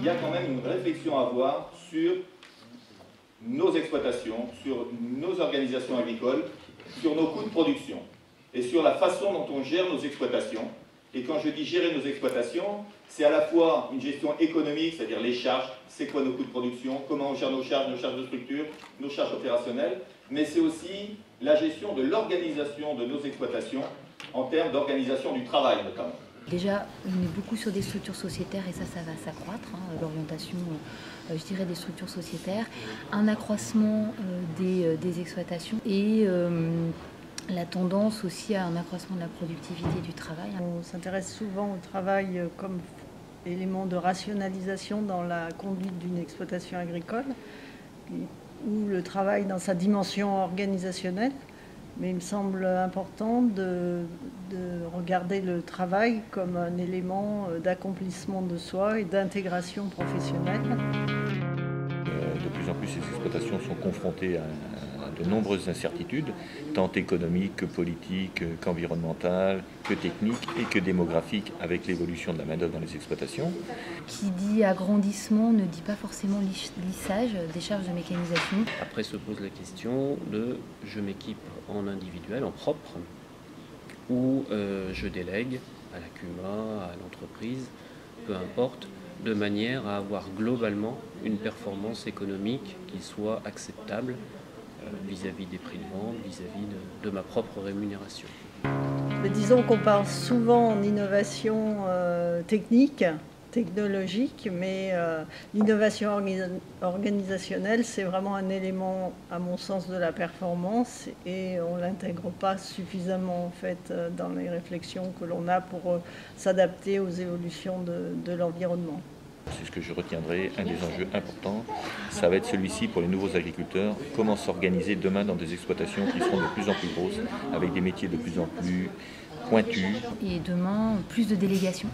il y a quand même une réflexion à avoir sur nos exploitations, sur nos organisations agricoles, sur nos coûts de production et sur la façon dont on gère nos exploitations. Et quand je dis gérer nos exploitations, c'est à la fois une gestion économique, c'est-à-dire les charges, c'est quoi nos coûts de production, comment on gère nos charges de structure, nos charges opérationnelles, mais c'est aussi la gestion de l'organisation de nos exploitations en termes d'organisation du travail notamment. Déjà, on est beaucoup sur des structures sociétaires et ça va s'accroître, l'orientation, je dirais, des structures sociétaires, un accroissement des exploitations et la tendance aussi à un accroissement de la productivité du travail. On s'intéresse souvent au travail comme élément de rationalisation dans la conduite d'une exploitation agricole, ou le travail dans sa dimension organisationnelle. Mais il me semble important de regarder le travail comme un élément d'accomplissement de soi et d'intégration professionnelle. De plus en plus, ces exploitations sont confrontées à de nombreuses incertitudes, tant économiques que politiques, qu'environnementales, que techniques et que démographiques, avec l'évolution de la main-d'œuvre dans les exploitations. Qui dit agrandissement ne dit pas forcément lissage des charges de mécanisation. Après se pose la question de je m'équipe en individuel, en propre, ou je délègue à la CUMA, à l'entreprise, peu importe, de manière à avoir globalement une performance économique qui soit acceptable vis-à-vis des prix de vente, vis-à-vis de ma propre rémunération. Mais disons qu'on parle souvent en innovation technologique, mais l'innovation organisationnelle, c'est vraiment un élément, à mon sens, de la performance et on ne l'intègre pas suffisamment en fait, dans les réflexions que l'on a pour s'adapter aux évolutions de l'environnement. C'est ce que je retiendrai, un des enjeux importants, ça va être celui-ci pour les nouveaux agriculteurs, comment s'organiser demain dans des exploitations qui seront de plus en plus grosses, avec des métiers de plus en plus pointus. Et demain, plus de délégation.